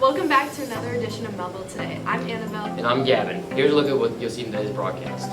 Welcome back to another edition of Mehlville Today. I'm Annabelle. And I'm Gavin. Here's a look at what you'll see in today's broadcast.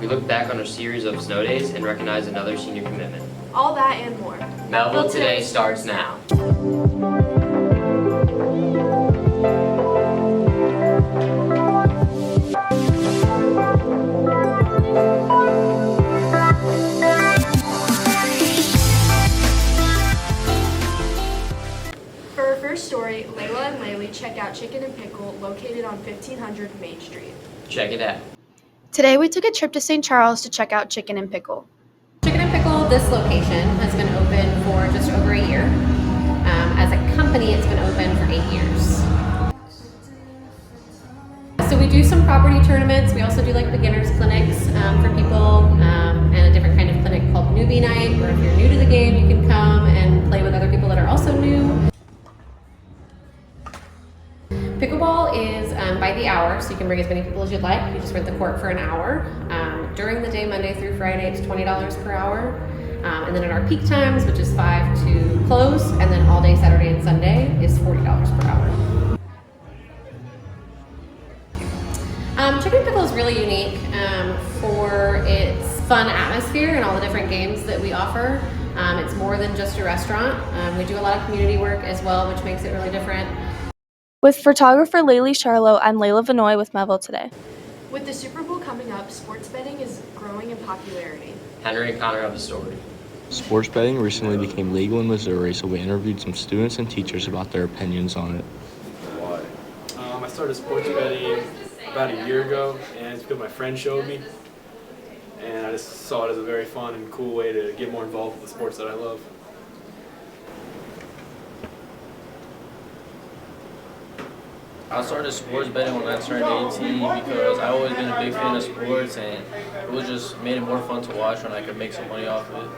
We look back on a series of snow days and recognize another senior commitment. All that and more. Mehlville Today starts now. For our first story, Layla and Laylee check out Chicken and Pickle located on 1500 Main Street. Check it out. Today we took a trip to St. Charles to check out Chicken and Pickle. Chicken and Pickle, this location has been open for just over a year. As a company, it's been open for 8 years. So we do some property tournaments. We also do like beginners clinics for people, and a different kind of clinic called Newbie Night, where if you're new to the game, you can come and play with other people that are also new. Pickleball is by the hour, so you can bring as many people as you'd like. You just rent the court for an hour. During the day, Monday through Friday, it's $20 per hour. And then in our peak times, which is 5 to close, and then all day Saturday and Sunday is $40 per hour. Chicken and Pickle is really unique for its fun atmosphere and all the different games that we offer. It's more than just a restaurant. We do a lot of community work as well, which makes it really different. With photographer Laylee Charlo, I'm Layla Vanoy with Mehlville Today. With the Super Bowl coming up, sports betting is growing in popularity. Henry and Connor have a story. Sports betting recently became legal in Missouri, so we interviewed some students and teachers about their opinions on it. Why? I started sports betting about a year ago, and it's because my friend showed me, and I just saw it as a very fun and cool way to get more involved with the sports that I love. I started sports betting when I turned 18 because I've always been a big fan of sports, and it was just made it more fun to watch when I could make some money off of it.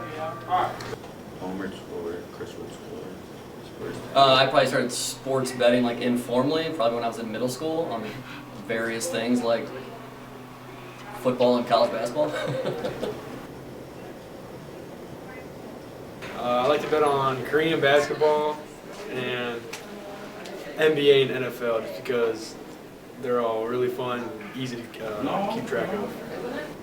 Homer scored, Chris would score. I probably started sports betting like informally, probably when I was in middle school on various things like football and college basketball. I like to bet on Korean basketball and NBA and NFL just because they're all really fun and easy to keep track of.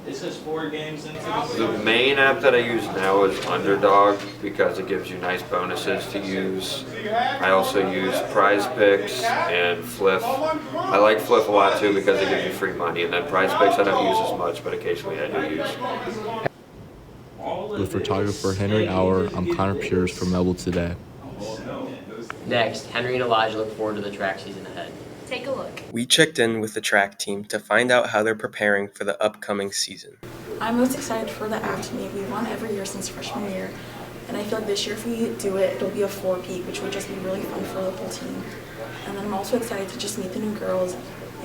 This is 4 games into The main app that I use now is Underdog because it gives you nice bonuses to use. I also use Prize Picks and Fliff. I like Fliff a lot too because it gives you free money, and then Prize Picks I don't use as much, but occasionally I do use. With photographer Henry Auer, I'm Connor Pures for Mehlville Today. Next, Henry and Elijah look forward to the track season ahead. Take a look. We checked in with the track team to find out how they're preparing for the upcoming season. I'm most excited for the AFT meet. We've won every year since freshman year, and I feel like this year if we do it, it'll be a 4-peat, which would just be really fun for the whole team. And then I'm also excited to just meet the new girls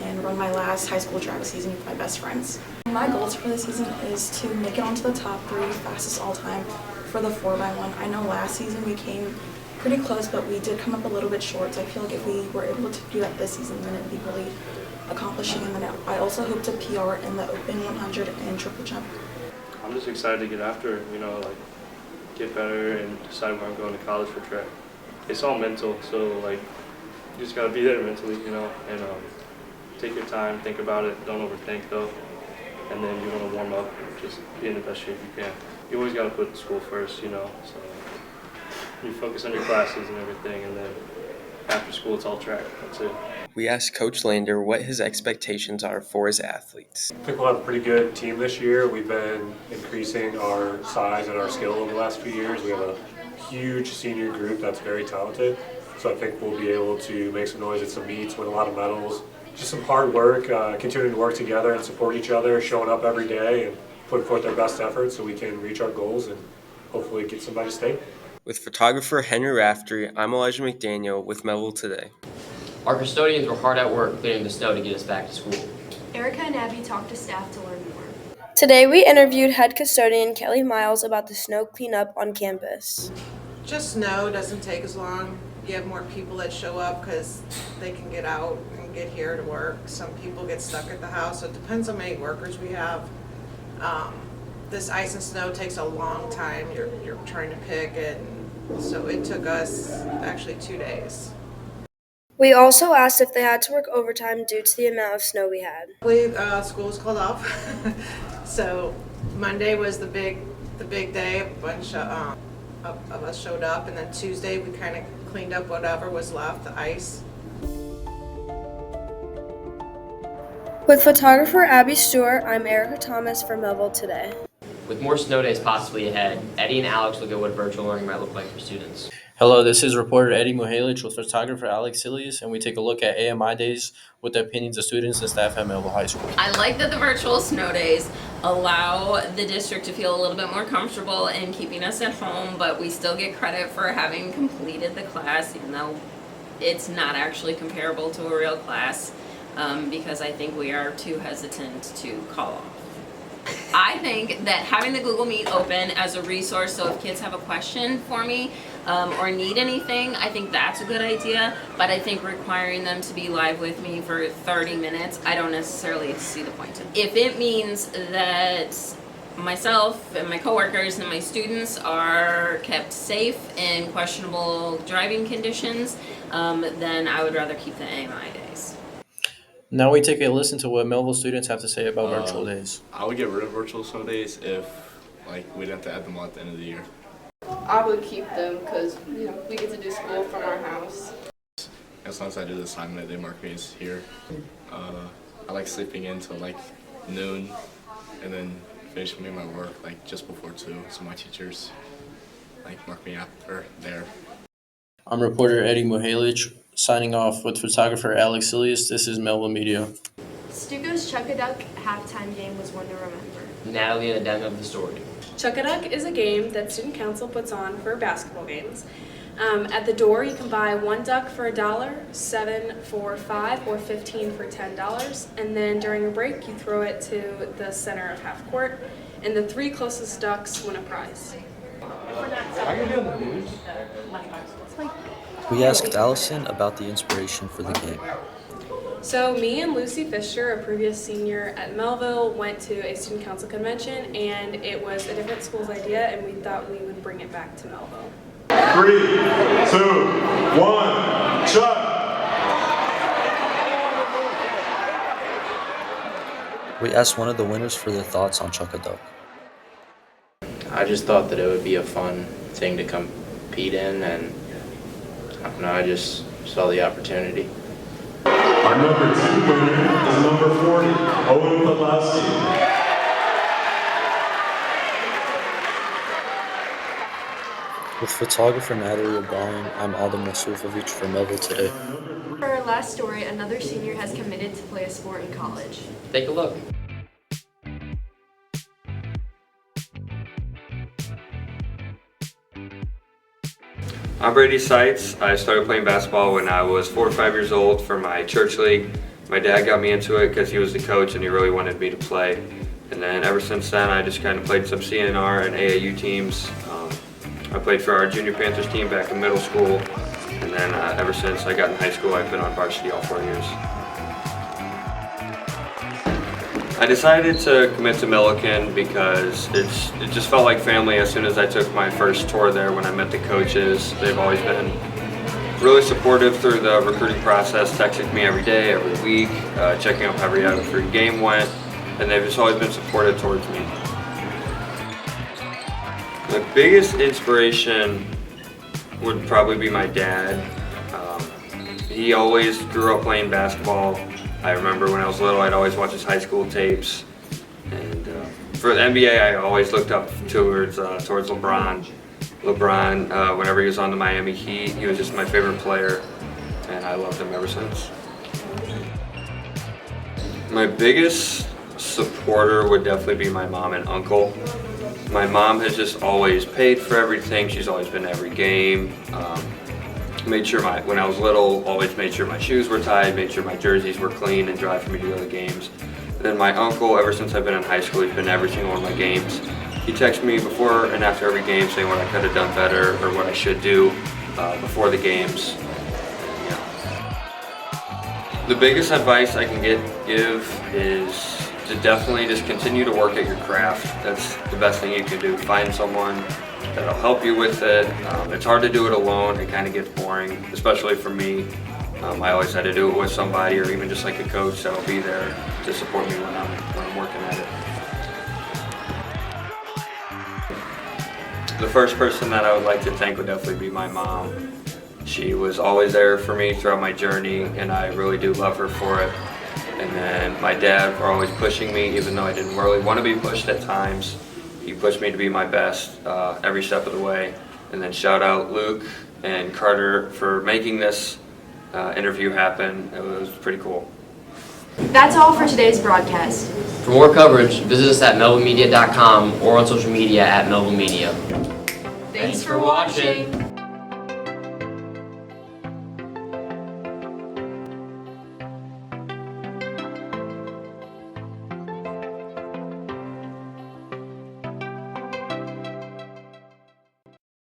and run my last high school track season with my best friends. My goals for the season is to make it onto the top 3 fastest all time for the 4x1. I know last season we came pretty close, but we did come up a little bit short, so I feel like if we were able to do that this season, then it'd be really accomplishing. And then I also hope to PR in the Open 100 and triple jump. I'm just excited to get after it, get better and decide where I'm going to college for track. It's all mental, so you just gotta be there mentally, and take your time, think about it, don't overthink though, and then you want to warm up and just be in the best shape you can. You always gotta put school first, so you focus on your classes and everything, and then after school it's all track. That's it. We asked Coach Lander what his expectations are for his athletes. I think we'll have a pretty good team this year. We've been increasing our size and our skill over the last few years. We have a huge senior group that's very talented, so I think we'll be able to make some noise at some meets, win a lot of medals. Just some hard work, continuing to work together and support each other, showing up every day and putting forth their best effort so we can reach our goals and hopefully get somebody to state. With photographer Henry Raftery, I'm Elijah McDaniel with Mehlville Today. Our custodians were hard at work clearing the snow to get us back to school. Erica and Abby talked to staff to learn more. Today we interviewed head custodian Kelly Miles about the snow cleanup on campus. Just snow doesn't take as long. You have more people that show up because they can get out and get here to work. Some people get stuck at the house, so it depends on how many workers we have. This ice and snow takes a long time. You're trying to pick it, and so it took us actually 2 days. We also asked if they had to work overtime due to the amount of snow we had. School was called off, so Monday was the big day. A bunch of us showed up, and then Tuesday we kind of cleaned up whatever was left, the ice. With photographer Abby Stewart, I'm Erica Thomas for Mehlville Today. With more snow days possibly ahead, Eddie and Alex look at what virtual learning might look like for students. Hello, this is reporter Eddie Mehlville with photographer Alex Silius, and we take a look at AMI days with the opinions of students and staff at Mehlville High School. I like that the virtual snow days allow the district to feel a little bit more comfortable in keeping us at home, but we still get credit for having completed the class, even though it's not actually comparable to a real class, because I think we are too hesitant to call off. I think that having the Google Meet open as a resource, so if kids have a question for me or need anything, I think that's a good idea. But I think requiring them to be live with me for 30 minutes, I don't necessarily see the point of it. If it means that myself and my coworkers and my students are kept safe in questionable driving conditions, then I would rather keep the AMI days. Now we take a listen to what Mehlville students have to say about virtual days. I would get rid of virtual snow days if we didn't have to add them all at the end of the year. I would keep them because we get to do school from our house. As long as I do the assignment, they mark me as here. I like sleeping in till noon and then finishing my work just before 2, so my teachers mark me after there. I'm reporter Eddie Mehlville signing off with photographer Alex Silius. This is Mehlville Media. Stuco's Chuck-a-Duck halftime game was one to remember. Natalie and Addendum of the story. Chuck-a-Duck is a game that student council puts on for basketball games. At the door, you can buy 1 duck for $1, 7 for $5, or 15 for $10. And then during a break, you throw it to the center of half court, and the 3 closest ducks win a prize. We asked Allison about the inspiration for the game. So me and Lucy Fisher, a previous senior at Mehlville, went to a student council convention, and it was a different school's idea, and we thought we would bring it back to Mehlville. 3, 2, 1, Chuck! We asked one of the winners for their thoughts on Chuck-a-Duck. I just thought that it would be a fun thing to compete in, and I don't know, I just saw the opportunity. Our number 2 winner is number 40, Owen Podlowski. With photographer Natalie O'Brien, I'm Adam Masufovich for Mehlville Today. For our last story, another senior has committed to play a sport in college. Take a look. I'm Brady Seitz. I started playing basketball when I was 4 or 5 years old for my church league. My dad got me into it because he was the coach and he really wanted me to play. And then ever since then, I just kind of played some CNR and AAU teams. I played for our junior Panthers team back in middle school. And then ever since I got in high school, I've been on varsity all 4 years. I decided to commit to Milliken because it just felt like family as soon as I took my first tour there when I met the coaches. They've always been really supportive through the recruiting process, texting me every day, every week, checking up how every game went, and they've just always been supportive towards me. The biggest inspiration would probably be my dad. He always grew up playing basketball. I remember when I was little, I'd always watch his high school tapes. And for the NBA, I always looked up towards LeBron. Whenever he was on the Miami Heat, he was just my favorite player, and I loved him ever since. My biggest supporter would definitely be my mom and uncle. My mom has just always paid for everything. She's always been to every game. Made sure when I was little, always made sure my shoes were tied, made sure my jerseys were clean and dry for me to go to the games. And then my uncle, ever since I've been in high school, he's been to every single one of my games. He texts me before and after every game saying what I could have done better or what I should do before the games. Yeah. The biggest advice I can give is to definitely just continue to work at your craft. That's the best thing you can do. Find someone that'll help you with it. It's hard to do it alone. It kind of gets boring, especially for me. I always had to do it with somebody, or even just like a coach that'll be there to support me when I'm working at it. The first person that I would like to thank would definitely be my mom. She was always there for me throughout my journey, and I really do love her for it. And then my dad for always pushing me, even though I didn't really want to be pushed at times. He pushed me to be my best every step of the way. And then shout out Luke and Carter for making this interview happen. It was pretty cool. That's all for today's broadcast. For more coverage, visit us at mehlvillemedia.com or on social media at Mehlville Media. Thanks for watching.